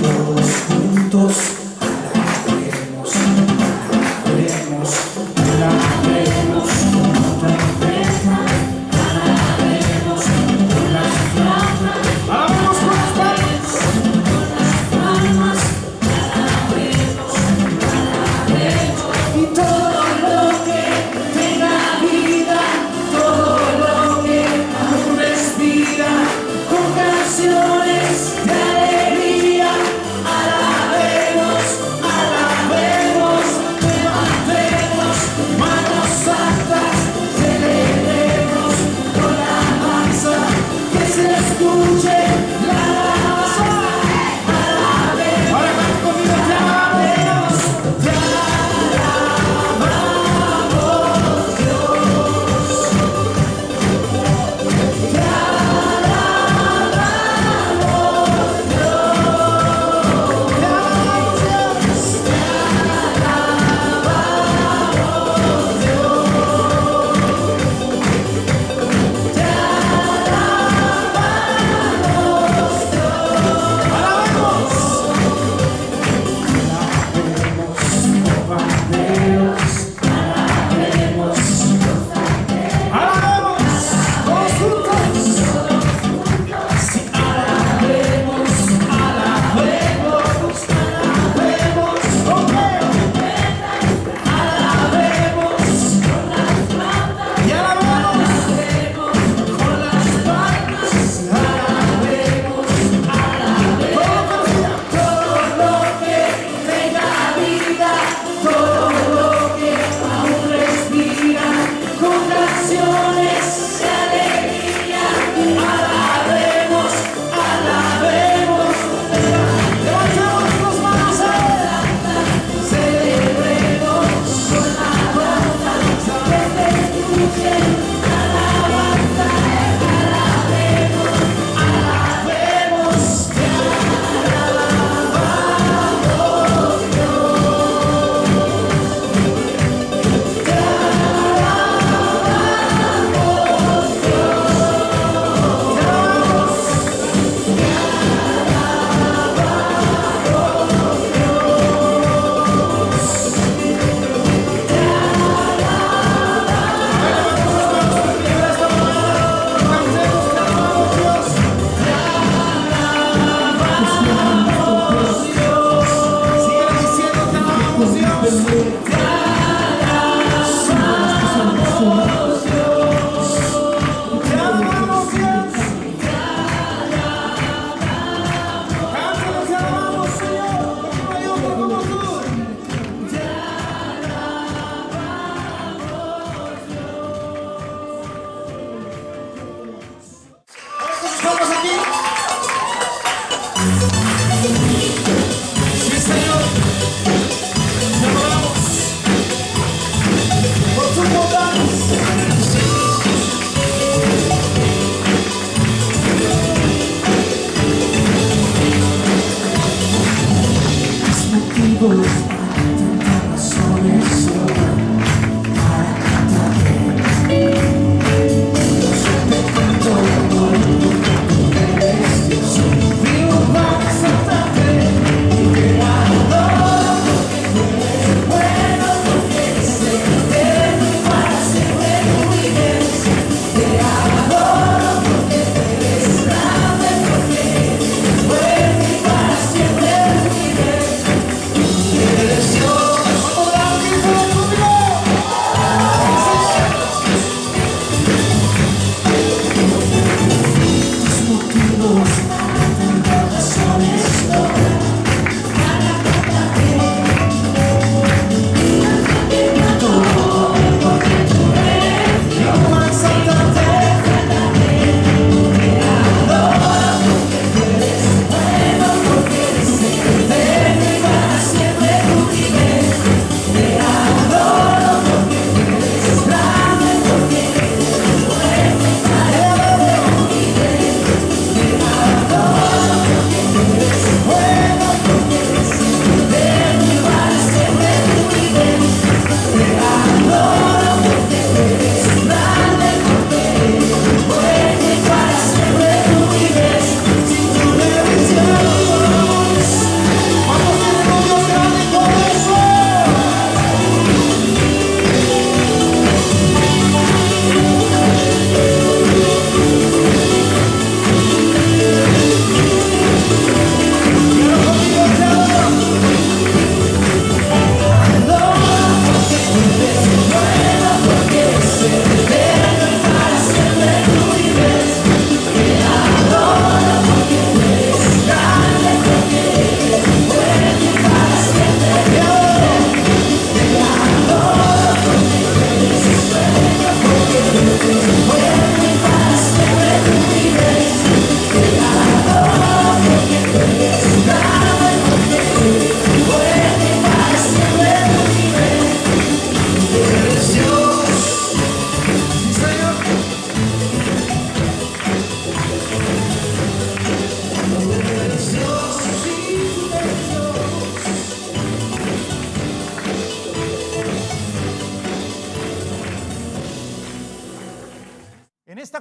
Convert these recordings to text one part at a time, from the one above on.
Todos juntos alabaremos, alabaremos, alabaremos, con trompeta, alabaremos con las palmas, alabaremos con las palmas, alabaremos, alabaremos, y todo lo que tenga vida, todo lo que aún respira, con canciones de alegría, alabemos, alabemos, levantemos manos altas, celebremos con la alabanza, que se escuche la alabanza, alabemos. Ahora van conmigo, te alabemos,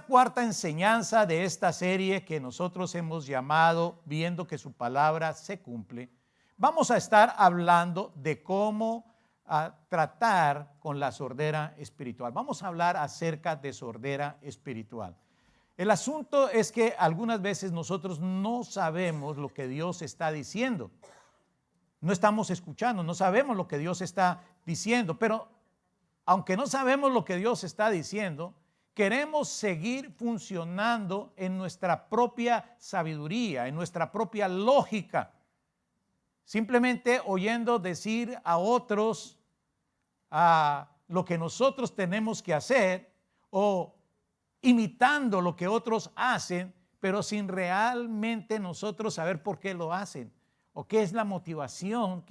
cuarta enseñanza de esta serie que nosotros hemos llamado Viendo que su palabra se cumple, vamos a estar hablando de cómo tratar con la sordera espiritual. Vamos a hablar acerca de sordera espiritual. El asunto es que algunas veces nosotros no sabemos lo que Dios está diciendo. No estamos escuchando, no sabemos lo que Dios está diciendo, pero aunque no sabemos lo que Dios está diciendo, queremos seguir funcionando en nuestra propia sabiduría, en nuestra propia lógica. Simplemente oyendo decir a otros lo que nosotros tenemos que hacer o imitando lo que otros hacen, pero sin realmente nosotros saber por qué lo hacen o qué es la motivación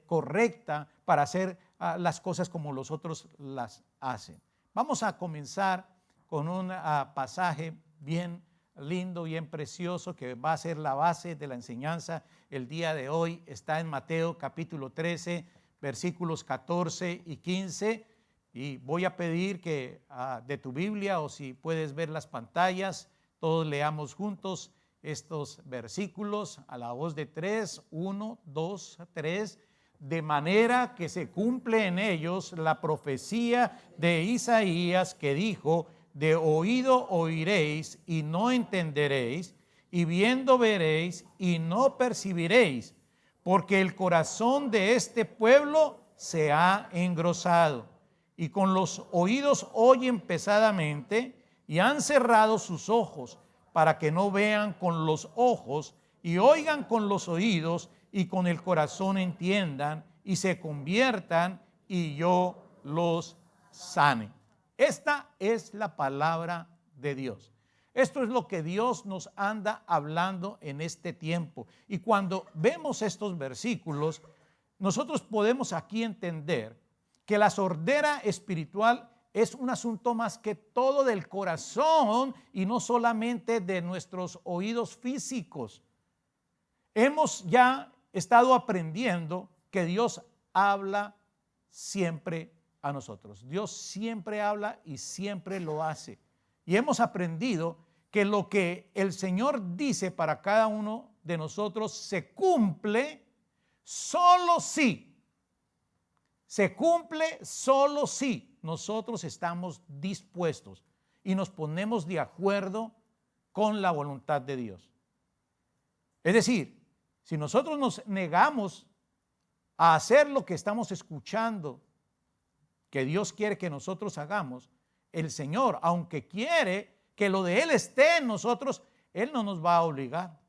correcta para hacer las cosas como los otros las hacen. Vamos a comenzar con un pasaje bien lindo, bien precioso, que va a ser la base de la enseñanza el día de hoy. Está en Mateo capítulo 13, versículos 14 y 15. Y voy a pedir que de tu Biblia, o si puedes ver las pantallas, todos leamos juntos estos versículos a la voz de tres. 1, 2, 3. De manera que se cumple en ellos la profecía de Isaías que dijo: de oído oiréis y no entenderéis, y viendo veréis y no percibiréis, porque el corazón de este pueblo se ha engrosado, y con los oídos oyen pesadamente, y han cerrado sus ojos, para que no vean con los ojos, y oigan con los oídos, y con el corazón entiendan, y se conviertan, y yo los sane. Esta es la palabra de Dios. Esto es lo que Dios nos anda hablando en este tiempo. Y cuando vemos estos versículos, nosotros podemos aquí entender que la sordera espiritual es un asunto más que todo del corazón y no solamente de nuestros oídos físicos. Hemos ya estado aprendiendo que Dios habla siempre a nosotros. Dios siempre habla y siempre lo hace. Y hemos aprendido que lo que el Señor dice para cada uno de nosotros se cumple solo si. Se cumple solo si nosotros estamos dispuestos y nos ponemos de acuerdo con la voluntad de Dios. Es decir, si nosotros nos negamos a hacer lo que estamos escuchando, que Dios quiere que nosotros hagamos, el Señor, aunque quiere que lo de Él esté en nosotros, Él no nos va a obligar.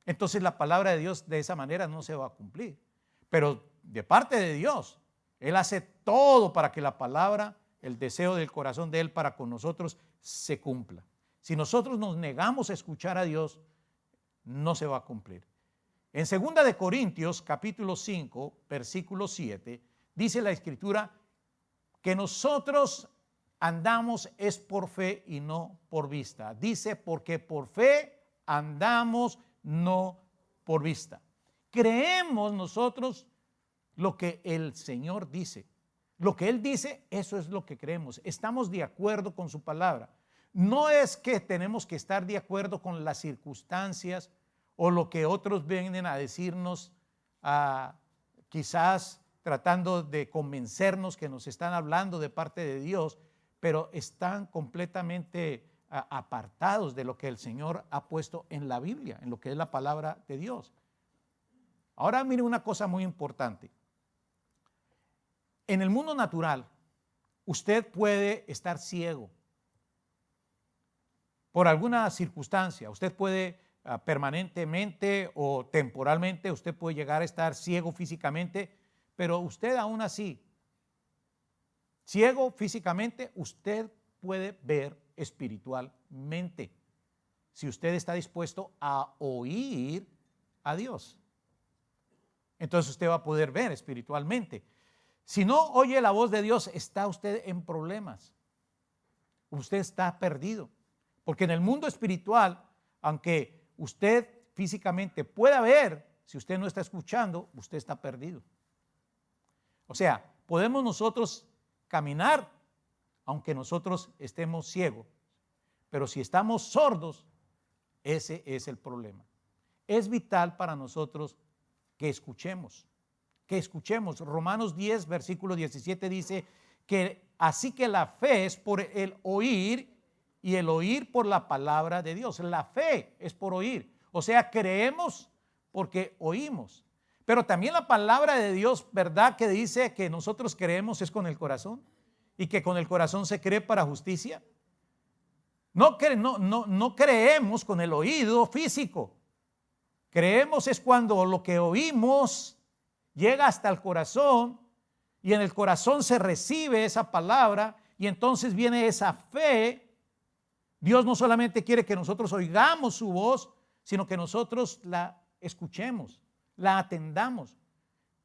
Entonces la palabra de Dios de esa manera no se va a cumplir. Pero de parte de Dios, Él hace todo para que la palabra, el deseo del corazón de Él para con nosotros se cumpla. Si nosotros nos negamos a escuchar a Dios, no se va a cumplir. En 2 de Corintios capítulo 5, versículo 7, dice la Escritura que nosotros andamos es por fe y no por vista. Dice, porque por fe andamos, no por vista. Creemos nosotros lo que el Señor dice. Lo que Él dice, eso es lo que creemos. Estamos de acuerdo con su palabra. No es que tenemos que estar de acuerdo con las circunstancias o lo que otros vienen a decirnos, quizás tratando de convencernos que nos están hablando de parte de Dios, pero están completamente apartados de lo que el Señor ha puesto en la Biblia, en lo que es la palabra de Dios. Ahora mire una cosa muy importante. En el mundo natural, usted puede estar ciego por alguna circunstancia. Usted puede permanentemente o temporalmente, usted puede llegar a estar ciego físicamente, pero usted aún así, ciego físicamente, usted puede ver espiritualmente si usted está dispuesto a oír a Dios. Entonces usted va a poder ver espiritualmente. Si no oye la voz de Dios, está usted en problemas. Usted está perdido. Porque en el mundo espiritual, aunque usted físicamente pueda ver, si usted no está escuchando, usted está perdido. O sea, podemos nosotros caminar aunque nosotros estemos ciegos. Pero si estamos sordos, ese es el problema. Es vital para nosotros que escuchemos. Que escuchemos. Romanos 10, versículo 17 dice que así que la fe es por el oír y el oír por la palabra de Dios. La fe es por oír. O sea, creemos porque oímos. Pero también la palabra de Dios, ¿verdad? Que dice que nosotros creemos es con el corazón y que con el corazón se cree para justicia. No creemos con el oído físico. Creemos es cuando lo que oímos llega hasta el corazón y en el corazón se recibe esa palabra y entonces viene esa fe. Dios no solamente quiere que nosotros oigamos su voz, sino que nosotros la escuchemos, la atendamos,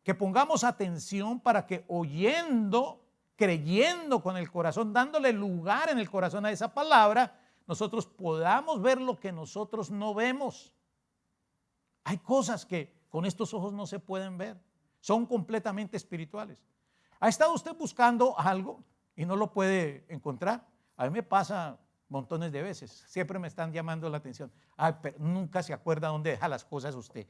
que pongamos atención para que oyendo, creyendo con el corazón, dándole lugar en el corazón a esa palabra, nosotros podamos ver lo que nosotros no vemos. Hay cosas que con estos ojos no se pueden ver, son completamente espirituales. ¿Ha estado usted buscando algo y no lo puede encontrar? A mí me pasa montones de veces, siempre me están llamando la atención. Ay, pero nunca se acuerda dónde deja las cosas usted.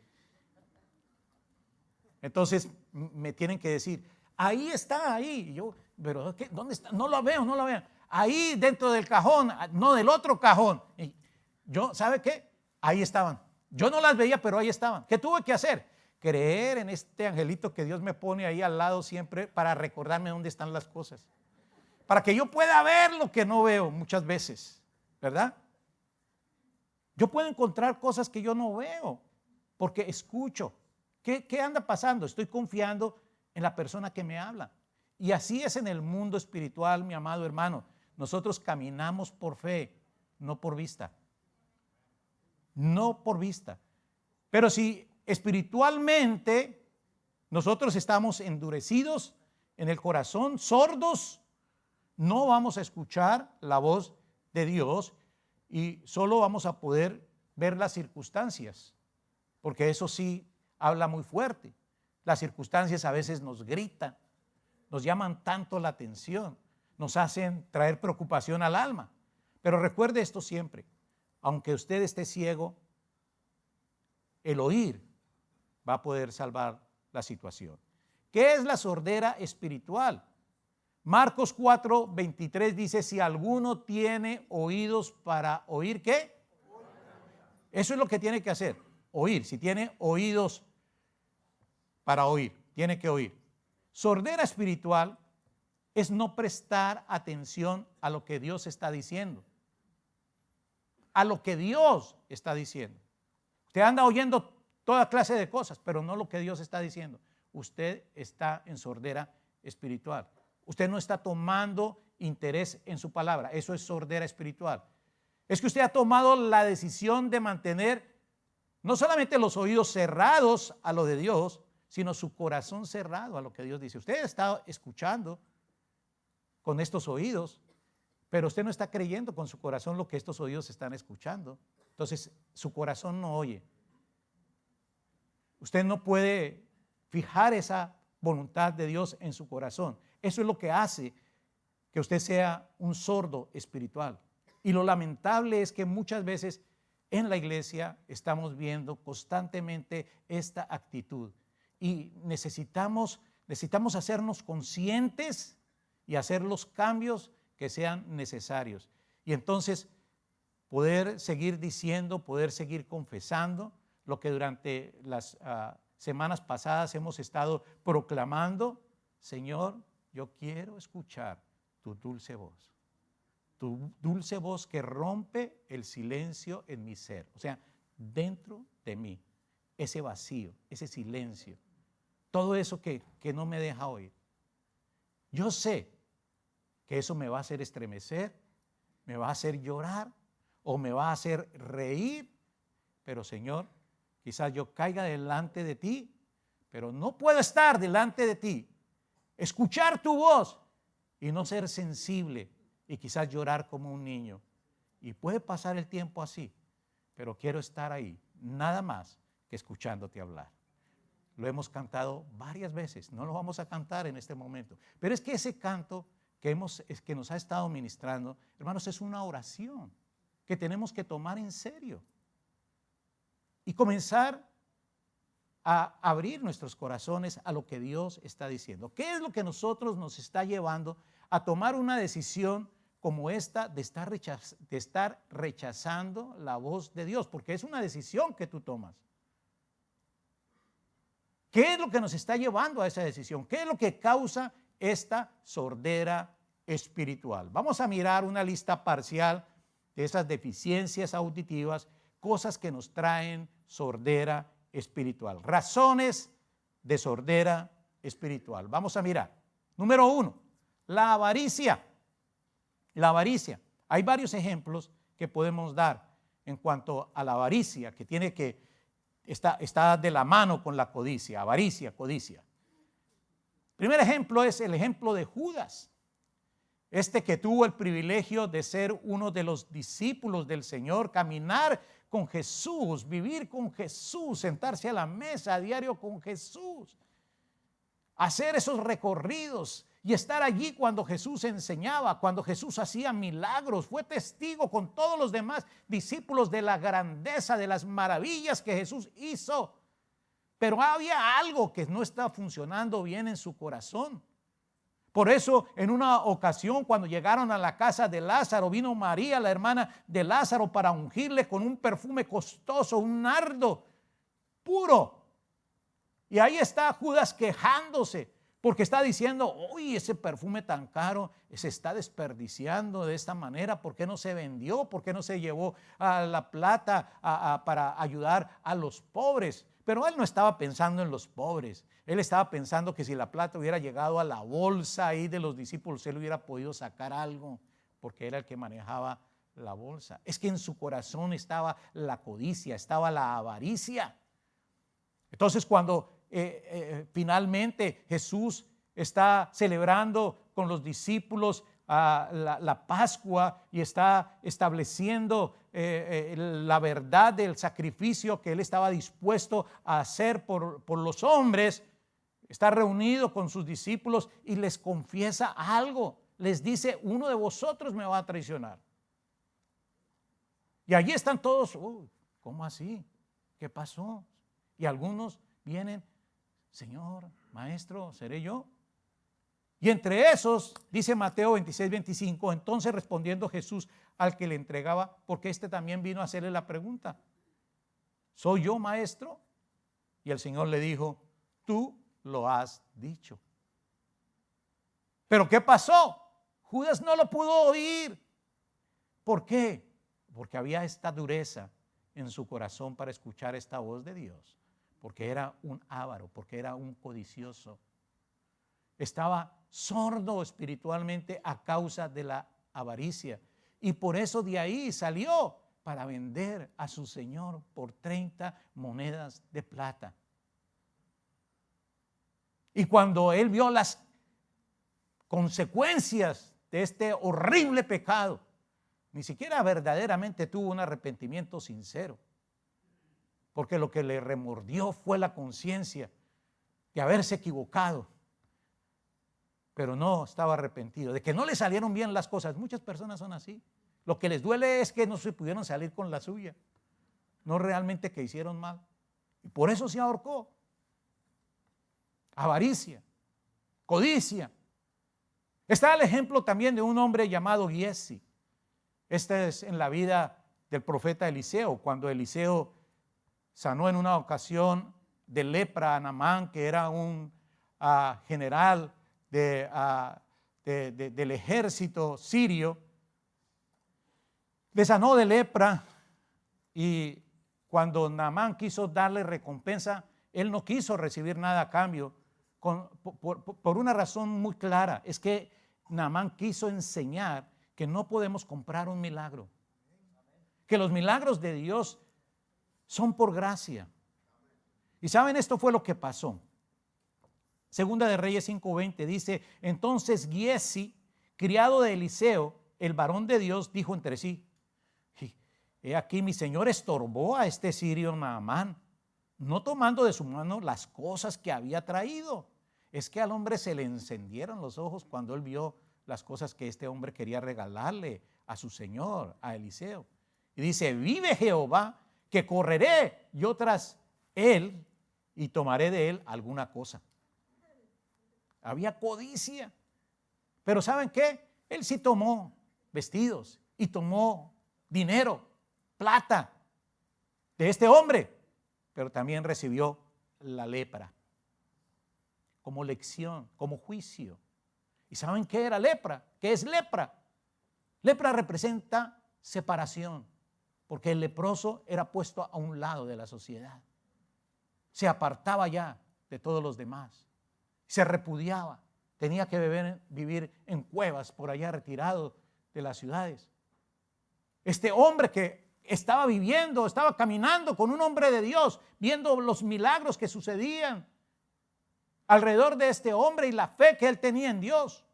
Entonces me tienen que decir, ahí está, ahí. Y yo, pero ¿qué? ¿Dónde está? No lo veo, no lo veo. Ahí dentro del cajón, no del otro cajón. Y yo, ¿sabe qué? Ahí estaban. Yo no las veía, pero ahí estaban. ¿Qué tuve que hacer? Creer en este angelito que Dios me pone ahí al lado siempre para recordarme dónde están las cosas. Para que yo pueda ver lo que no veo muchas veces, ¿verdad? Yo puedo encontrar cosas que yo no veo porque escucho. ¿Qué anda pasando? Estoy confiando en la persona que me habla. Y así es en el mundo espiritual, mi amado hermano. Nosotros caminamos por fe, no por vista. No por vista. Pero si espiritualmente nosotros estamos endurecidos en el corazón, sordos, no vamos a escuchar la voz de Dios y solo vamos a poder ver las circunstancias, porque eso sí habla muy fuerte. Las circunstancias a veces nos gritan, nos llaman tanto la atención, nos hacen traer preocupación al alma. Pero recuerde esto siempre, aunque usted esté ciego, el oír va a poder salvar la situación. ¿Qué es la sordera espiritual? Marcos 4:23 dice, si alguno tiene oídos para oír, ¿qué? Eso es lo que tiene que hacer, oír. Si tiene oídos para oír, tiene que oír. Sordera espiritual es no prestar atención a lo que Dios está diciendo. A lo que Dios está diciendo. Usted anda oyendo toda clase de cosas, pero no lo que Dios está diciendo. Usted está en sordera espiritual. Usted no está tomando interés en su palabra. Eso es sordera espiritual. Es que usted ha tomado la decisión de mantener no solamente los oídos cerrados a lo de Dios, sino su corazón cerrado a lo que Dios dice. Usted está escuchando con estos oídos, pero usted no está creyendo con su corazón lo que estos oídos están escuchando. Entonces, su corazón no oye. Usted no puede fijar esa voluntad de Dios en su corazón. Eso es lo que hace que usted sea un sordo espiritual. Y lo lamentable es que muchas veces en la iglesia estamos viendo constantemente esta actitud. Y necesitamos hacernos conscientes y hacer los cambios que sean necesarios. Y entonces poder seguir diciendo, poder seguir confesando lo que durante las semanas pasadas hemos estado proclamando. Señor, yo quiero escuchar tu dulce voz que rompe el silencio en mi ser, o sea, dentro de mí, ese vacío, ese silencio, todo eso que no me deja oír. Yo sé que eso me va a hacer estremecer, me va a hacer llorar o me va a hacer reír, pero Señor, quizás yo caiga delante de ti, pero no puedo estar delante de ti, escuchar tu voz y no ser sensible y quizás llorar como un niño. Y puede pasar el tiempo así, pero quiero estar ahí, nada más que escuchándote hablar. Lo hemos cantado varias veces, no lo vamos a cantar en este momento, pero es que ese canto que nos ha estado ministrando, hermanos, es una oración. que tenemos que tomar en serio y comenzar a abrir nuestros corazones a lo que Dios está diciendo. ¿Qué es lo que nosotros nos está llevando a tomar una decisión como esta de estar rechazando la voz de Dios? Porque es una decisión que tú tomas. ¿Qué es lo que nos está llevando a esa decisión? ¿Qué es lo que causa esta sordera espiritual? Vamos a mirar una lista parcial de esas deficiencias auditivas, cosas que nos traen sordera espiritual. Razones de sordera espiritual. Vamos a mirar. Número 1, la avaricia. La avaricia. Hay varios ejemplos que podemos dar en cuanto a la avaricia, que está de la mano con la codicia. Avaricia, codicia. Primer ejemplo es el ejemplo de Judas. Que tuvo el privilegio de ser uno de los discípulos del Señor, caminar con Jesús, vivir con Jesús, sentarse a la mesa a diario con Jesús, hacer esos recorridos y estar allí cuando Jesús enseñaba, cuando Jesús hacía milagros. Fue testigo con todos los demás discípulos de la grandeza, de las maravillas que Jesús hizo. Pero había algo que no estaba funcionando bien en su corazón. Por eso, en una ocasión, cuando llegaron a la casa de Lázaro, vino María, la hermana de Lázaro, para ungirle con un perfume costoso, un nardo puro. Y ahí está Judas quejándose, porque está diciendo: uy, ese perfume tan caro se está desperdiciando de esta manera. ¿Por qué no se vendió? ¿Por qué no se llevó a la plata para ayudar a los pobres? Pero él no estaba pensando en los pobres. Él estaba pensando que si la plata hubiera llegado a la bolsa ahí de los discípulos, él hubiera podido sacar algo, porque era el que manejaba la bolsa. Es que en su corazón estaba la codicia, estaba la avaricia. Entonces, cuando finalmente Jesús está celebrando con los discípulos la Pascua y está estableciendo la verdad del sacrificio que él estaba dispuesto a hacer por los hombres, está reunido con sus discípulos y les confiesa algo. Les dice: uno de vosotros me va a traicionar. Y allí están todos: ¿cómo así? ¿Qué pasó? Y algunos vienen: Señor, maestro, ¿seré yo? Y entre esos, dice Mateo 26:25, entonces respondiendo Jesús al que le entregaba, porque también vino a hacerle la pregunta: ¿soy yo, maestro? Y el Señor le dijo: tú lo has dicho. ¿Pero qué pasó? Judas no lo pudo oír. ¿Por qué? Porque había esta dureza en su corazón para escuchar esta voz de Dios, porque era un avaro, porque era un codicioso. Estaba sordo espiritualmente a causa de la avaricia, y por eso de ahí salió para vender a su Señor por 30 monedas de plata. Y cuando él vio las consecuencias de este horrible pecado, ni siquiera verdaderamente tuvo un arrepentimiento sincero, porque lo que le remordió fue la conciencia de haberse equivocado, pero no estaba arrepentido, de que no le salieron bien las cosas. Muchas personas son así. Lo que les duele es que no se pudieron salir con la suya, no realmente que hicieron mal, y por eso se ahorcó. Avaricia, codicia. Está el ejemplo también de un hombre llamado Giezi. Este es en la vida del profeta Eliseo, cuando Eliseo sanó en una ocasión de lepra a Naamán, que era un general del ejército sirio. Le sanó de lepra, y cuando Naamán quiso darle recompensa, él no quiso recibir nada a cambio, por una razón muy clara. Es que Naamán quiso enseñar que no podemos comprar un milagro, que los milagros de Dios son por gracia. Y saben, esto fue lo que pasó. Segunda de Reyes 5:20 dice: entonces Giezi, criado de Eliseo, el varón de Dios, dijo entre sí: he aquí mi señor estorbó a este sirio Naamán, no tomando de su mano las cosas que había traído. Es que al hombre se le encendieron los ojos cuando él vio las cosas que este hombre quería regalarle a su señor, a Eliseo. Y dice, vive Jehová, que correré yo tras él y tomaré de él alguna cosa. Había codicia. Pero ¿saben qué? Él sí tomó vestidos y tomó dinero, plata de este hombre, pero también recibió la lepra como lección, como juicio. ¿Y saben qué era lepra? ¿Qué es lepra? Lepra representa separación, porque el leproso era puesto a un lado de la sociedad. Se apartaba ya de todos los demás. Se repudiaba. Tenía que vivir en cuevas por allá retirado de las ciudades. Este hombre que estaba viviendo, estaba caminando con un hombre de Dios, viendo los milagros que sucedían alrededor de este hombre y la fe que él tenía en Dios.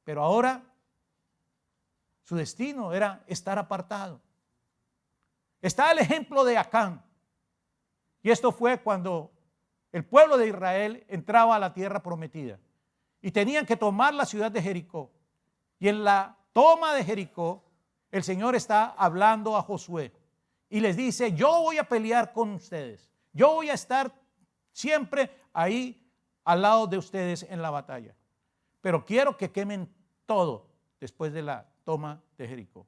Pero ahora su destino era estar apartado. Está el ejemplo de Acán. Y esto fue cuando el pueblo de Israel entraba a la tierra prometida y tenían que tomar la ciudad de Jericó. Y en la toma de Jericó, el Señor está hablando a Josué y les dice, yo voy a pelear con ustedes. Yo voy a estar siempre ahí al lado de ustedes en la batalla. Pero quiero que quemen todo después de la toma de Jericó.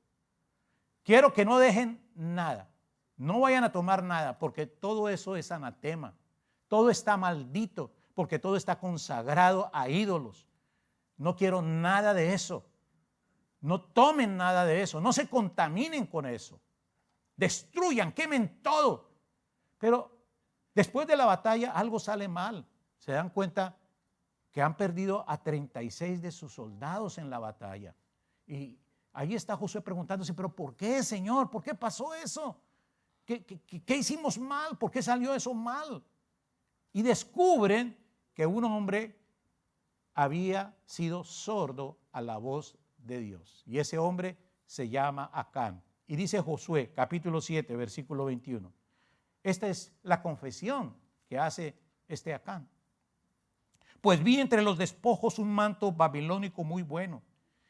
Quiero que no dejen nada. No vayan a tomar nada, porque todo eso es anatema. Todo está maldito, porque todo está consagrado a ídolos. No quiero nada de eso. No tomen nada de eso. No se contaminen con eso. Destruyan, quemen todo. Pero después de la batalla algo sale mal. Se dan cuenta que han perdido a 36 de sus soldados en la batalla. Y ahí está Josué preguntándose, pero ¿por qué, Señor? ¿Por qué pasó eso? ¿Qué hicimos mal? ¿Por qué salió eso mal? Y descubren que un hombre había sido sordo a la voz de Dios. Y ese hombre se llama Acán. Y dice Josué, capítulo 7, versículo 21. Esta es la confesión que hace este Acán. Pues vi entre los despojos un manto babilónico muy bueno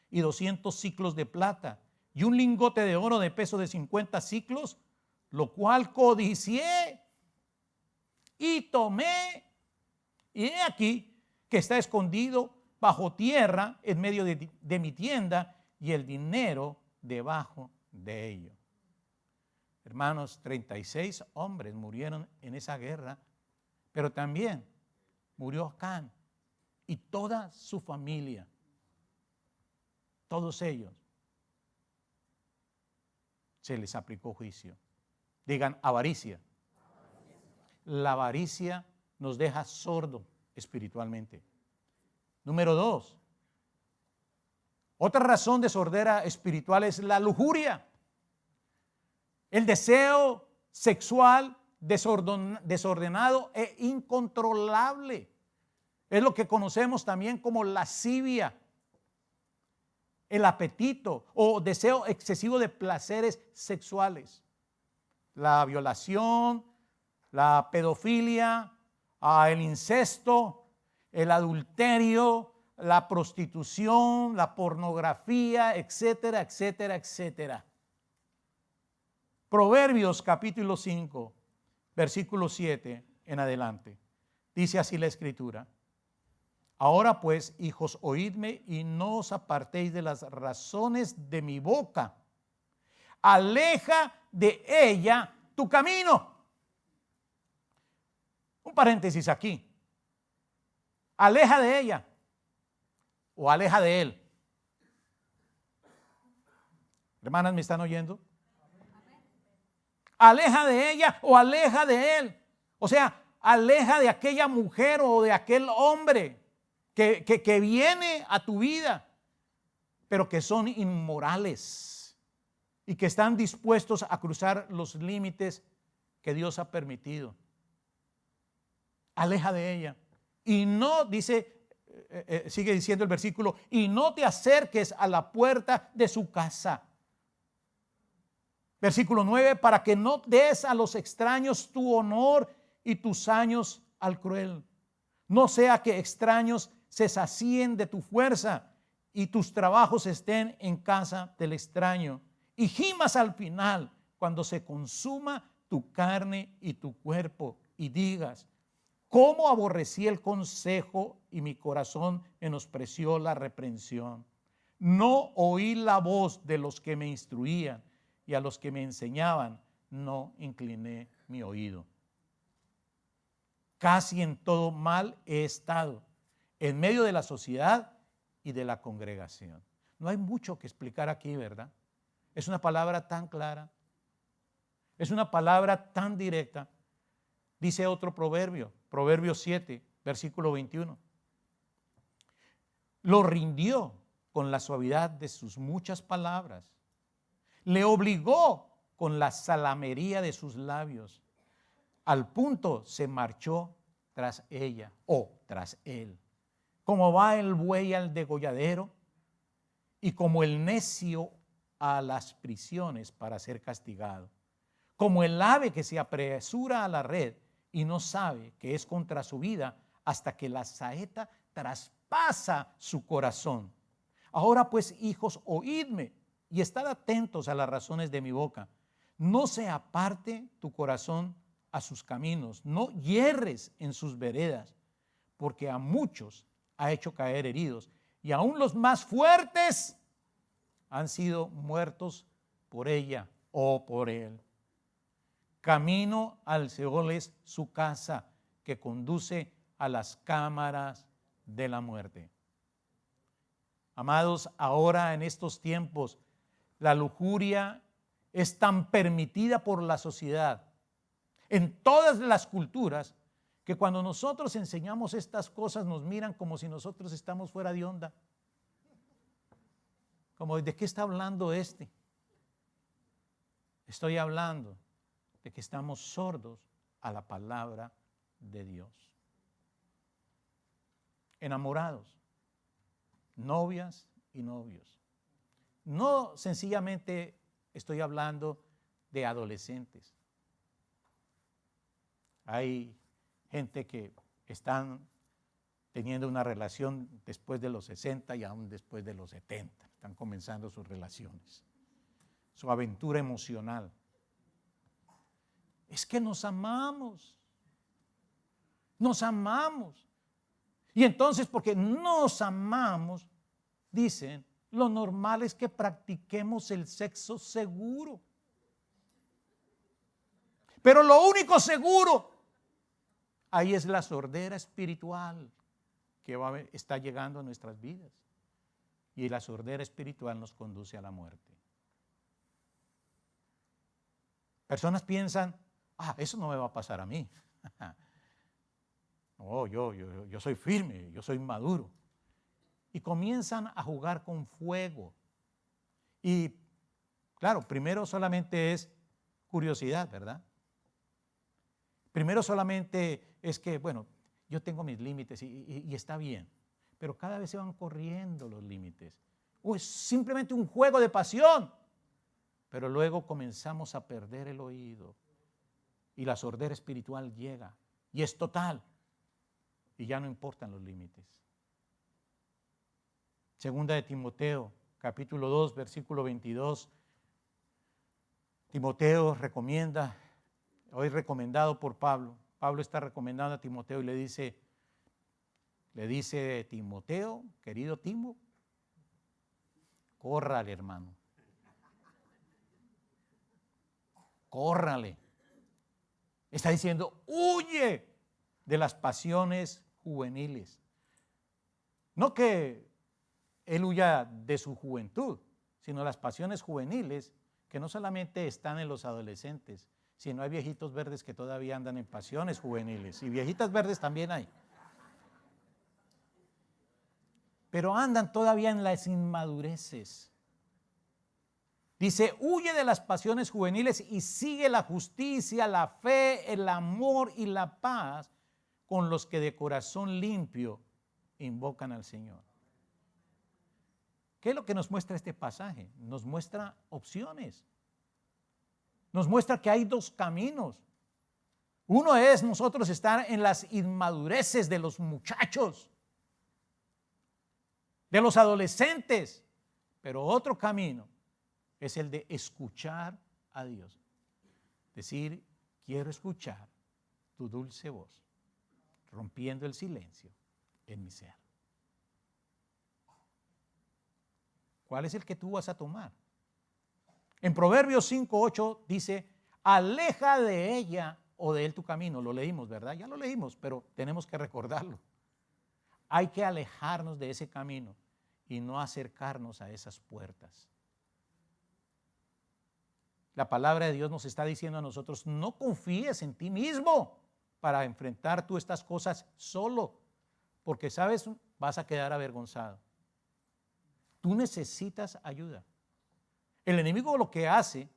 y 200 siclos de plata y un lingote de oro de peso de 50 siclos, lo cual codicié y tomé. Y he aquí que está escondido bajo tierra en medio de mi tienda y el dinero debajo de ello. Hermanos, 36 hombres murieron en esa guerra, pero también murió Acán y toda su familia. Todos ellos se les aplicó juicio. Digan avaricia. La avaricia nos deja sordo espiritualmente. Número 2. Otra razón de sordera espiritual es la lujuria. El deseo sexual desordenado e incontrolable. Es lo que conocemos también como lascivia. El apetito o deseo excesivo de placeres sexuales. La violación, la pedofilia, el incesto, el adulterio, la prostitución, la pornografía, etcétera, etcétera, etcétera. Proverbios capítulo 5, versículo 7 en adelante. Dice así la escritura. Ahora pues, hijos, oídme y no os apartéis de las razones de mi boca. Aleja de ella tu camino. Un paréntesis aquí. Aleja de ella o aleja de él. Hermanas, ¿me están oyendo? Aleja de ella o aleja de él. O sea, aleja de aquella mujer o de aquel hombre que viene a tu vida, pero que son inmorales y que están dispuestos a cruzar los límites que Dios ha permitido. Aleja de ella. Y no, dice, sigue diciendo el versículo, y no te acerques a la puerta de su casa. Versículo 9, para que no des a los extraños tu honor y tus años al cruel. No sea que extraños se sacíen de tu fuerza y tus trabajos estén en casa del extraño y gimas al final cuando se consuma tu carne y tu cuerpo y digas: cómo aborrecí el consejo y mi corazón menospreció la reprensión. No oí la voz de los que me instruían, y a los que me enseñaban no incliné mi oído. Casi en todo mal he estado, en medio de la sociedad y de la congregación. No hay mucho que explicar aquí, ¿verdad? Es una palabra tan clara, es una palabra tan directa. Dice otro proverbio, Proverbio 7, versículo 21. Lo rindió con la suavidad de sus muchas palabras. Le obligó con la salamería de sus labios. Al punto se marchó tras ella o tras él. Como va el buey al degolladero y como el necio a las prisiones para ser castigado. Como el ave que se apresura a la red y no sabe que es contra su vida hasta que la saeta traspasa su corazón. Ahora pues, hijos, oídme y estad atentos a las razones de mi boca. No se aparte tu corazón a sus caminos, no hierres en sus veredas, porque a muchos ha hecho caer heridos, y aún los más fuertes han sido muertos por ella o por él. Camino al Seol es su casa, que conduce a las cámaras de la muerte. Amados, ahora en estos tiempos, la lujuria es tan permitida por la sociedad, en todas las culturas, que cuando nosotros enseñamos estas cosas nos miran como si nosotros estamos fuera de onda. Como, ¿de qué está hablando este? Estoy hablando de que estamos sordos a la palabra de Dios. Enamorados, novias y novios. No sencillamente estoy hablando de adolescentes. Hay gente que están teniendo una relación después de los 60 y aún después de los 70. Están comenzando sus relaciones, su aventura emocional. Es que nos amamos. Nos amamos. Y entonces, porque nos amamos, dicen, lo normal es que practiquemos el sexo seguro. Pero lo único seguro, ahí es la sordera espiritual que está llegando a nuestras vidas. Y la sordera espiritual nos conduce a la muerte. Personas piensan, eso no me va a pasar a mí. No, yo soy firme, yo soy maduro. Y comienzan a jugar con fuego. Y claro, primero solamente es curiosidad, ¿verdad? Primero solamente es que, bueno, yo tengo mis límites y está bien. Pero cada vez se van corriendo los límites. O es simplemente un juego de pasión. Pero luego comenzamos a perder el oído. Y la sordera espiritual llega. Y es total. Y ya no importan los límites. Segunda de Timoteo, capítulo 2, versículo 22. Timoteo recomienda, hoy recomendado por Pablo. Pablo está recomendando a Timoteo y le dice Timoteo, querido Timo, córrale, hermano. Córrale. Está diciendo, huye de las pasiones juveniles. No que él huya de su juventud, sino las pasiones juveniles que no solamente están en los adolescentes, sino hay viejitos verdes que todavía andan en pasiones juveniles, y viejitas verdes también hay. Pero andan todavía en las inmadureces. Dice, huye de las pasiones juveniles y sigue la justicia, la fe, el amor y la paz con los que de corazón limpio invocan al Señor. ¿Qué es lo que nos muestra este pasaje? Nos muestra opciones. Nos muestra que hay dos caminos. Uno es nosotros estar en las inmadureces de los muchachos, de los adolescentes. Pero otro camino es el de escuchar a Dios. Decir, quiero escuchar tu dulce voz, rompiendo el silencio en mi ser. ¿Cuál es el que tú vas a tomar? En Proverbios 5:8 dice, aleja de ella o de él tu camino. Lo leímos, ¿verdad? Ya lo leímos, pero tenemos que recordarlo. Hay que alejarnos de ese camino y no acercarnos a esas puertas. La palabra de Dios nos está diciendo a nosotros, no confíes en ti mismo para enfrentar tú estas cosas solo, porque sabes, vas a quedar avergonzado. Tú necesitas ayuda. El enemigo lo que hace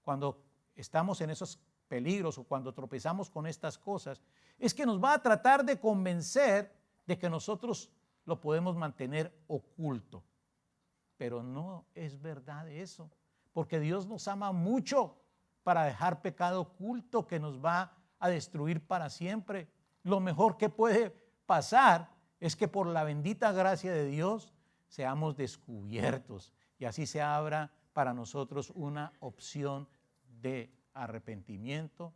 cuando estamos en esos peligros o cuando tropezamos con estas cosas es que nos va a tratar de convencer de que nosotros lo podemos mantener oculto. Pero no es verdad eso, porque Dios nos ama mucho para dejar pecado oculto que nos va a destruir para siempre. Lo mejor que puede pasar es que por la bendita gracia de Dios seamos descubiertos y así se abra para nosotros una opción de arrepentimiento,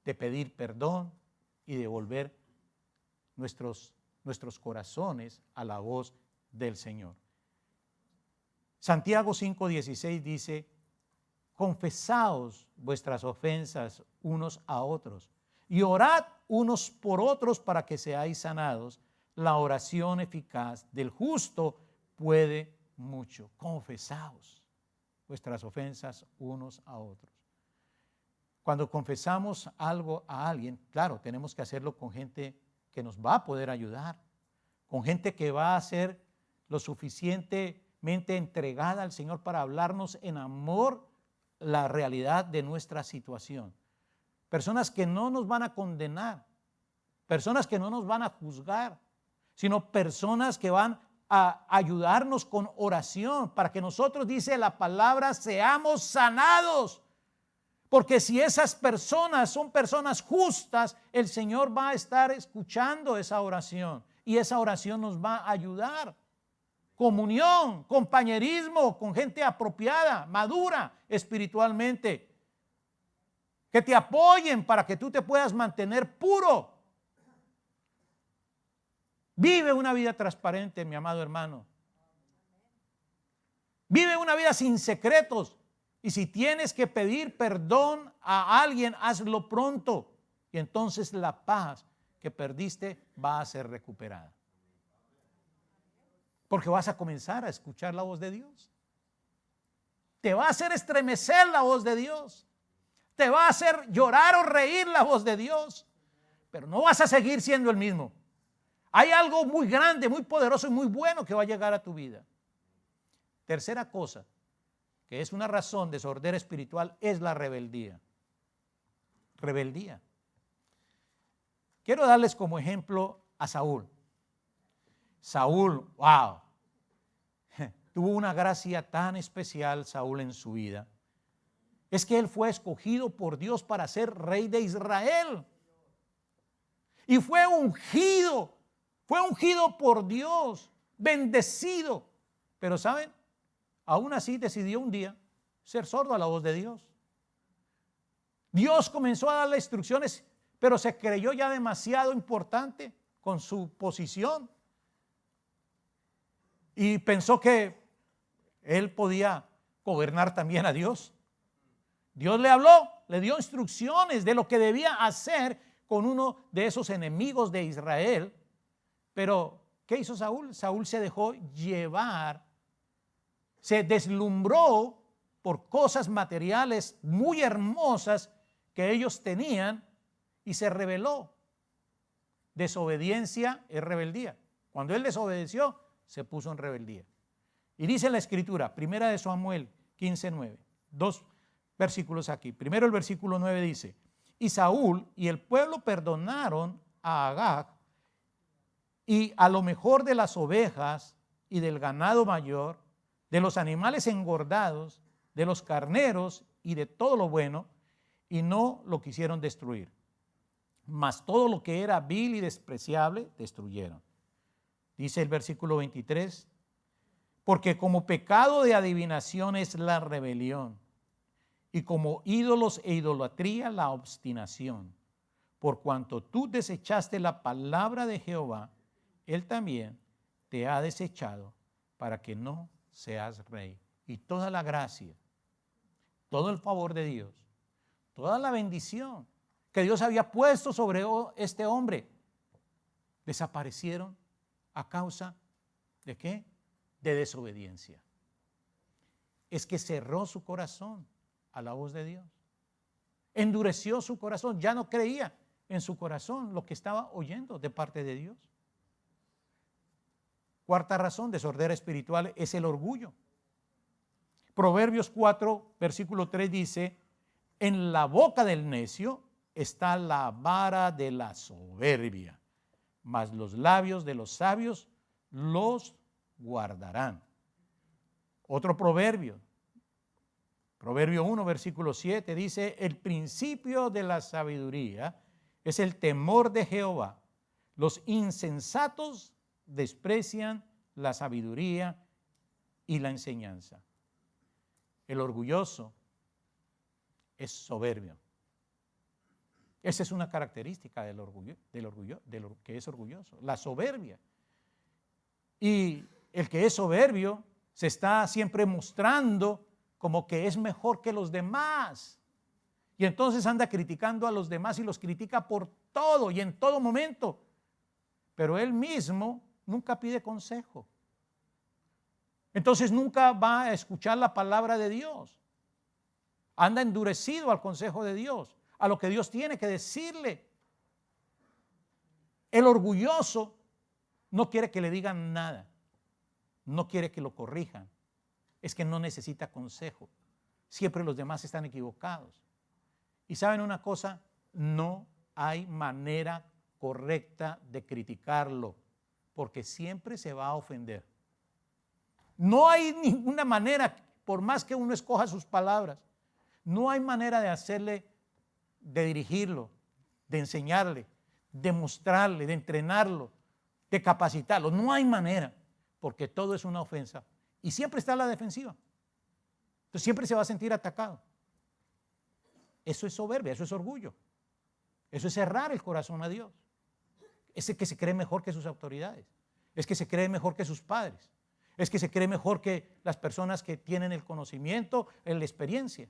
de pedir perdón y de volver nuestros corazones a la voz del Señor. Santiago 5:16 dice, confesaos vuestras ofensas unos a otros y orad unos por otros para que seáis sanados. La oración eficaz del justo puede mucho. Confesaos vuestras ofensas unos a otros. Cuando confesamos algo a alguien, claro, tenemos que hacerlo con gente que nos va a poder ayudar, con gente que va a ser lo suficientemente entregada al Señor para hablarnos en amor la realidad de nuestra situación. Personas que no nos van a condenar, personas que no nos van a juzgar, sino personas que van a ayudarnos con oración para que nosotros, dice la palabra, seamos sanados. Porque si esas personas son personas justas, el Señor va a estar escuchando esa oración y esa oración nos va a ayudar. Comunión, compañerismo con gente apropiada, madura espiritualmente, que te apoyen para que tú te puedas mantener puro. Vive una vida transparente, mi amado hermano. Vive una vida sin secretos. Y si tienes que pedir perdón a alguien, hazlo pronto. Y entonces la paz que perdiste va a ser recuperada. Porque vas a comenzar a escuchar la voz de Dios. Te va a hacer estremecer la voz de Dios. Te va a hacer llorar o reír la voz de Dios. Pero no vas a seguir siendo el mismo. Hay algo muy grande, muy poderoso y muy bueno que va a llegar a tu vida. Tercera cosa, que es una razón de sordera espiritual, es la rebeldía. Rebeldía. Quiero darles como ejemplo a Saúl. Saúl, wow, tuvo una gracia tan especial Saúl en su vida. Es que él fue escogido por Dios para ser rey de Israel. Y fue ungido por Dios, bendecido. Pero ¿saben? Aún así decidió un día ser sordo a la voz de Dios. Dios comenzó a darle instrucciones, pero se creyó ya demasiado importante con su posición. Y pensó que él podía gobernar también a Dios. Dios le habló, le dio instrucciones de lo que debía hacer con uno de esos enemigos de Israel. Pero, ¿qué hizo Saúl? Saúl se dejó llevar, se deslumbró por cosas materiales muy hermosas que ellos tenían y se rebeló. Desobediencia es rebeldía. Cuando él desobedeció, se puso en rebeldía. Y dice la Escritura, primera de Samuel 15:9, dos versículos aquí. Primero el versículo 9 dice, y Saúl y el pueblo perdonaron a Agag y a lo mejor de las ovejas y del ganado mayor, de los animales engordados, de los carneros y de todo lo bueno, y no lo quisieron destruir. Mas todo lo que era vil y despreciable destruyeron. Dice el versículo 23, Porque como pecado de adivinación es la rebelión, y como ídolos e idolatría la obstinación. Por cuanto tú desechaste la palabra de Jehová, Él también te ha desechado para que no seas rey. Y toda la gracia, todo el favor de Dios, toda la bendición que Dios había puesto sobre este hombre, desaparecieron a causa ¿de qué? De desobediencia. Es que cerró su corazón a la voz de Dios. Endureció su corazón, ya no creía en su corazón lo que estaba oyendo de parte de Dios. Cuarta razón de sordera espiritual es el orgullo. Proverbios 4, versículo 3 dice, en la boca del necio está la vara de la soberbia, mas los labios de los sabios los guardarán. Otro proverbio, Proverbio 1, versículo 7 dice, el principio de la sabiduría es el temor de Jehová. Los insensatos desprecian la sabiduría y la enseñanza. El orgulloso es soberbio. Esa es una característica del que es orgulloso, la soberbia. Y el que es soberbio se está siempre mostrando como que es mejor que los demás. Y entonces anda criticando a los demás y los critica por todo y en todo momento. Pero él mismo nunca pide consejo. Entonces nunca va a escuchar la palabra de Dios. Anda endurecido al consejo de Dios, a lo que Dios tiene que decirle. El orgulloso no quiere que le digan nada, no quiere que lo corrijan. Es que no necesita consejo. Siempre los demás están equivocados. Y ¿saben una cosa? No hay manera correcta de criticarlo, porque siempre se va a ofender. No hay ninguna manera, por más que uno escoja sus palabras, no hay manera de hacerle, de dirigirlo, de enseñarle, de mostrarle, de entrenarlo, de capacitarlo. No hay manera, porque todo es una ofensa. Y siempre está a la defensiva. Entonces siempre se va a sentir atacado. Eso es soberbia, eso es orgullo. Eso es cerrar el corazón a Dios. Es el que se cree mejor que sus autoridades. Es que se cree mejor que sus padres. Es que se cree mejor que las personas que tienen el conocimiento, la experiencia.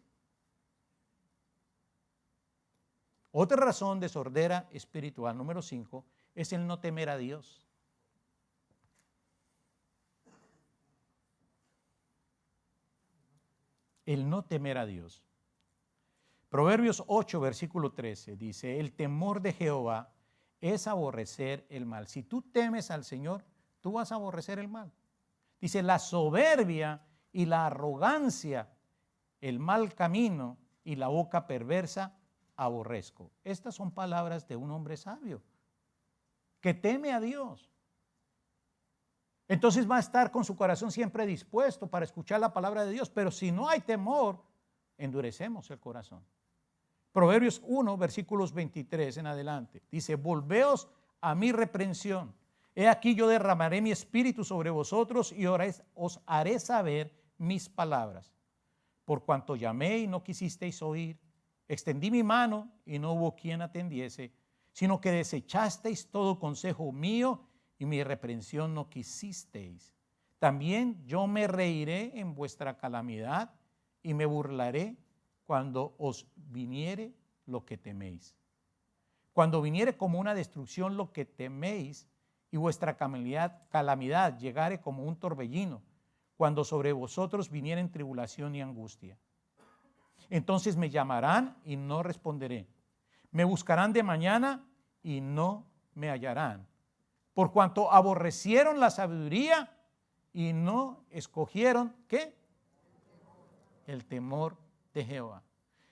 Otra razón de sordera espiritual, número 5, es el no temer a Dios. El no temer a Dios. Proverbios 8, versículo 13 dice, el temor de Jehová es aborrecer el mal. Si tú temes al Señor, tú vas a aborrecer el mal. Dice, la soberbia y la arrogancia, el mal camino y la boca perversa aborrezco. Estas son palabras de un hombre sabio que teme a Dios. Entonces va a estar con su corazón siempre dispuesto para escuchar la palabra de Dios. Pero si no hay temor, endurecemos el corazón. Proverbios 1, versículos 23 en adelante. Dice, volveos a mi reprensión. He aquí yo derramaré mi espíritu sobre vosotros y os haré saber mis palabras. Por cuanto llamé y no quisisteis oír, extendí mi mano y no hubo quien atendiese, sino que desechasteis todo consejo mío y mi reprensión no quisisteis. También yo me reiré en vuestra calamidad y me burlaré cuando os viniere lo que teméis. Cuando viniere como una destrucción lo que teméis y vuestra calamidad llegare como un torbellino, cuando sobre vosotros vinieren tribulación y angustia. Entonces me llamarán y no responderé. Me buscarán de mañana y no me hallarán. Por cuanto aborrecieron la sabiduría y no escogieron, ¿qué? El temor de Jehová.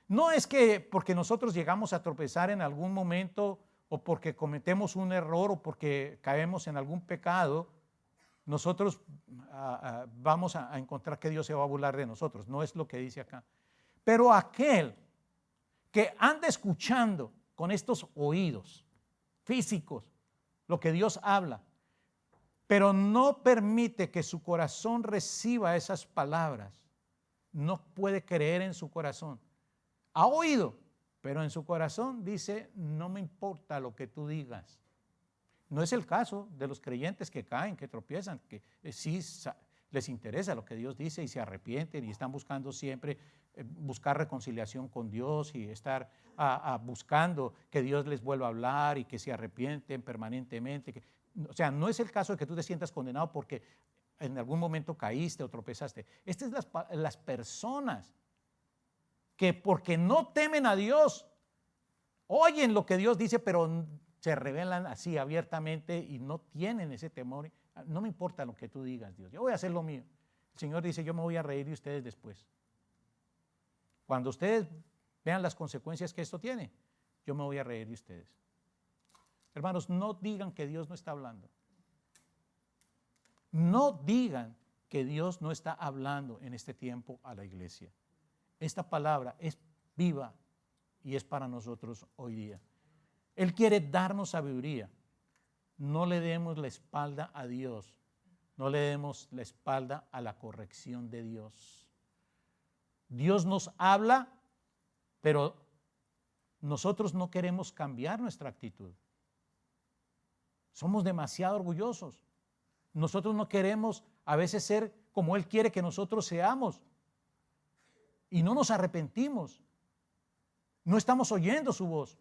No es que porque nosotros llegamos a tropezar en algún momento o porque cometemos un error o porque caemos en algún pecado, nosotros vamos a encontrar que Dios se va a burlar de nosotros. No es lo que dice acá. Pero aquel que anda escuchando con estos oídos físicos lo que Dios habla, pero no permite que su corazón reciba esas palabras, no puede creer en su corazón. Ha oído, pero en su corazón dice, no me importa lo que tú digas. No es el caso de los creyentes que caen, que tropiezan, que sí les interesa lo que Dios dice y se arrepienten y están buscando siempre buscar reconciliación con Dios y estar buscando que Dios les vuelva a hablar y que se arrepienten permanentemente. O sea, no es el caso de que tú te sientas condenado porque en algún momento caíste o tropezaste. Estas son las personas que porque no temen a Dios, oyen lo que Dios dice, pero se rebelan así abiertamente y no tienen ese temor. No me importa lo que tú digas, Dios, yo voy a hacer lo mío. El Señor dice, yo me voy a reír de ustedes después. Cuando ustedes vean las consecuencias que esto tiene, yo me voy a reír de ustedes. Hermanos, no digan que Dios no está hablando. No digan que Dios no está hablando en este tiempo a la iglesia. Esta palabra es viva y es para nosotros hoy día. Él quiere darnos sabiduría. No le demos la espalda a Dios. No le demos la espalda a la corrección de Dios. Dios nos habla, pero nosotros no queremos cambiar nuestra actitud. Somos demasiado orgullosos. Nosotros no queremos a veces ser como Él quiere que nosotros seamos. Y no nos arrepentimos. No estamos oyendo su voz.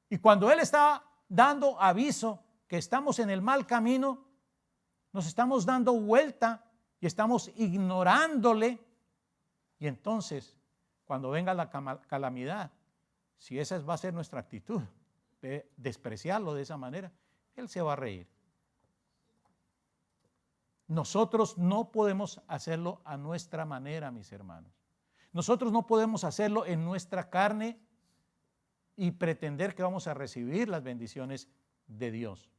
Y cuando Él está dando aviso que estamos en el mal camino, nos estamos dando vuelta y estamos ignorándole. Y entonces, cuando venga la calamidad, si esa va a ser nuestra actitud, de despreciarlo de esa manera, Él se va a reír. Nosotros no podemos hacerlo a nuestra manera, mis hermanos. Nosotros no podemos hacerlo en nuestra carne y pretender que vamos a recibir las bendiciones de Dios.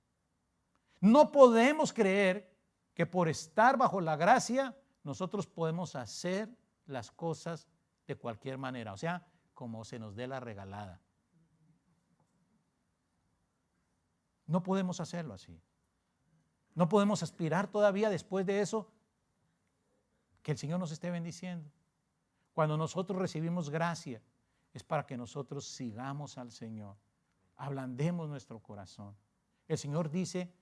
No podemos creer que por estar bajo la gracia nosotros podemos hacer las cosas de cualquier manera, o sea, como se nos dé la regalada. No podemos hacerlo así. No podemos aspirar todavía después de eso que el Señor nos esté bendiciendo. Cuando nosotros recibimos gracia, es para que nosotros sigamos al Señor, ablandemos nuestro corazón. El Señor dice,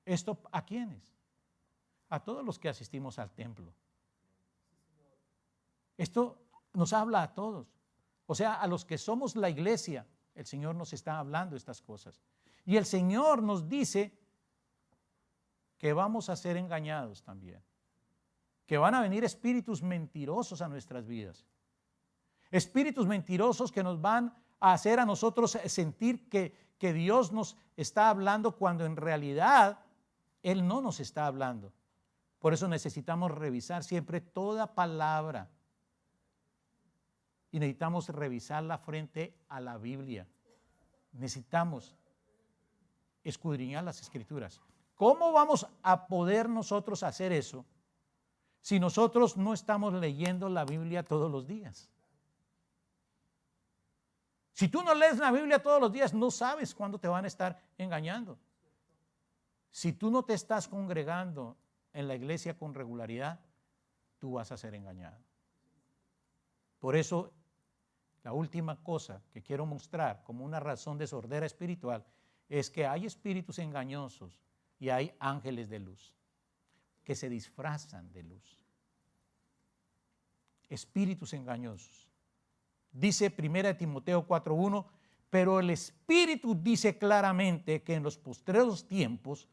¿esto a quiénes? A todos los que asistimos al templo. Esto nos habla a todos. O sea, a los que somos la iglesia, el Señor nos está hablando estas cosas. Y el Señor nos dice que vamos a ser engañados también, que van a venir espíritus mentirosos a nuestras vidas. Espíritus mentirosos que nos van a hacer a nosotros sentir que Dios nos está hablando cuando en realidad Él no nos está hablando. Por eso necesitamos revisar siempre toda palabra y necesitamos revisarla frente a la Biblia. Necesitamos escudriñar las Escrituras. ¿Cómo vamos a poder nosotros hacer eso si nosotros no estamos leyendo la Biblia todos los días? Si tú no lees la Biblia todos los días, no sabes cuándo te van a estar engañando. Si tú no te estás congregando en la iglesia con regularidad, tú vas a ser engañado. Por eso, la última cosa que quiero mostrar como una razón de sordera espiritual es que hay espíritus engañosos y hay ángeles de luz que se disfrazan de luz. Espíritus engañosos. Dice 1 Timoteo 4:1, pero el Espíritu dice claramente que en los postreros tiempos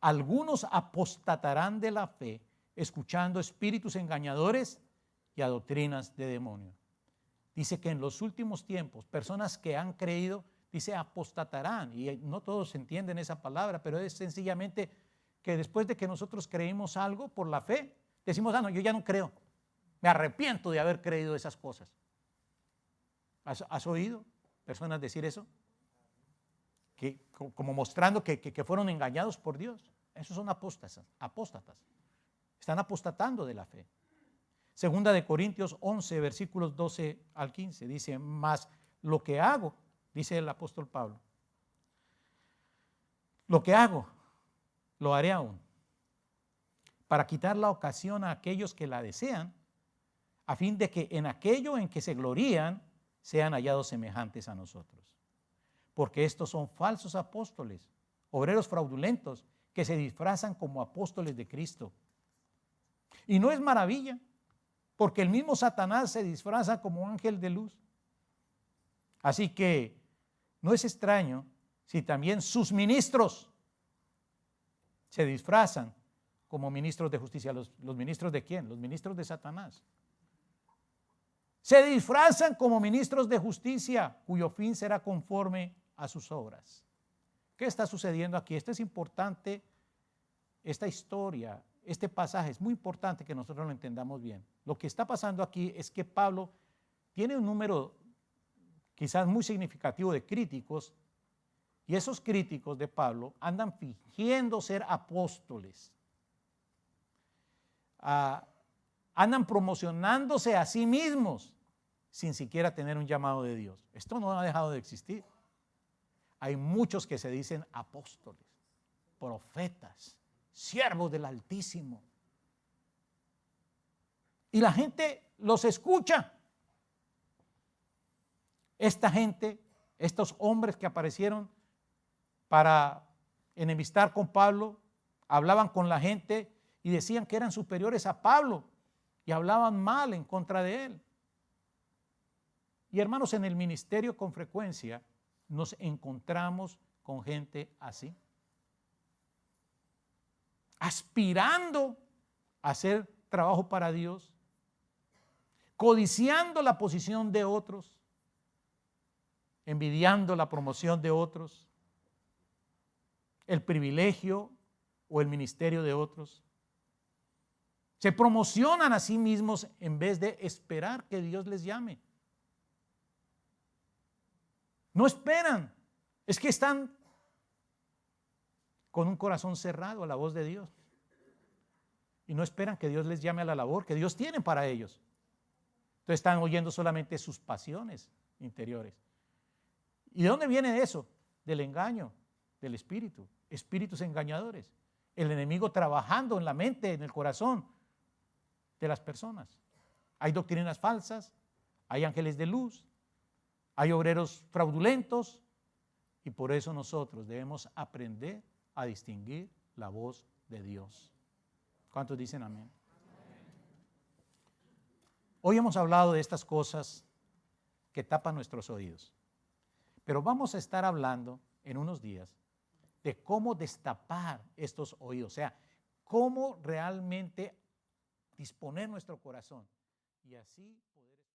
algunos apostatarán de la fe, escuchando espíritus engañadores y a doctrinas de demonios. Dice que en los últimos tiempos, personas que han creído, dice apostatarán, y no todos entienden esa palabra, pero es sencillamente que después de que nosotros creímos algo por la fe, decimos, no, yo ya no creo, me arrepiento de haber creído esas cosas. ¿Has oído personas decir eso? Como mostrando que fueron engañados por Dios. Esos son apóstatas. Están apostatando de la fe. Segunda de Corintios 11, versículos 12 al 15, dice, mas lo que hago, dice el apóstol Pablo, lo que hago, lo haré aún, para quitar la ocasión a aquellos que la desean, a fin de que en aquello en que se glorían sean hallados semejantes a nosotros. Porque estos son falsos apóstoles, obreros fraudulentos, que se disfrazan como apóstoles de Cristo. Y no es maravilla, porque el mismo Satanás se disfraza como ángel de luz. Así que no es extraño si también sus ministros se disfrazan como ministros de justicia. ¿Los ministros de quién? Los ministros de Satanás. Se disfrazan como ministros de justicia, cuyo fin será conforme a sus obras. ¿Qué está sucediendo aquí? Esto es importante, esta historia, este pasaje es muy importante que nosotros lo entendamos bien. Lo que está pasando aquí es que Pablo tiene un número quizás muy significativo de críticos, y esos críticos de Pablo andan fingiendo ser apóstoles. Andan promocionándose a sí mismos sin siquiera tener un llamado de Dios. Esto no ha dejado de existir. Hay muchos que se dicen apóstoles, profetas, siervos del Altísimo. Y la gente los escucha. Esta gente, estos hombres que aparecieron para enemistar con Pablo, hablaban con la gente y decían que eran superiores a Pablo y hablaban mal en contra de él. Y hermanos, en el ministerio con frecuencia nos encontramos con gente así, aspirando a hacer trabajo para Dios, codiciando la posición de otros, envidiando la promoción de otros, el privilegio o el ministerio de otros. Se promocionan a sí mismos en vez de esperar que Dios les llame. No esperan, es que están con un corazón cerrado a la voz de Dios y no esperan que Dios les llame a la labor que Dios tiene para ellos. Entonces están oyendo solamente sus pasiones interiores. ¿Y de dónde viene eso? Del engaño, del espíritu, espíritus engañadores. El enemigo trabajando en la mente, en el corazón de las personas. Hay doctrinas falsas, hay ángeles de luz, hay obreros fraudulentos, y por eso nosotros debemos aprender a distinguir la voz de Dios. ¿Cuántos dicen amén? Hoy hemos hablado de estas cosas que tapan nuestros oídos, pero vamos a estar hablando en unos días de cómo destapar estos oídos, o sea, cómo realmente disponer nuestro corazón y así poder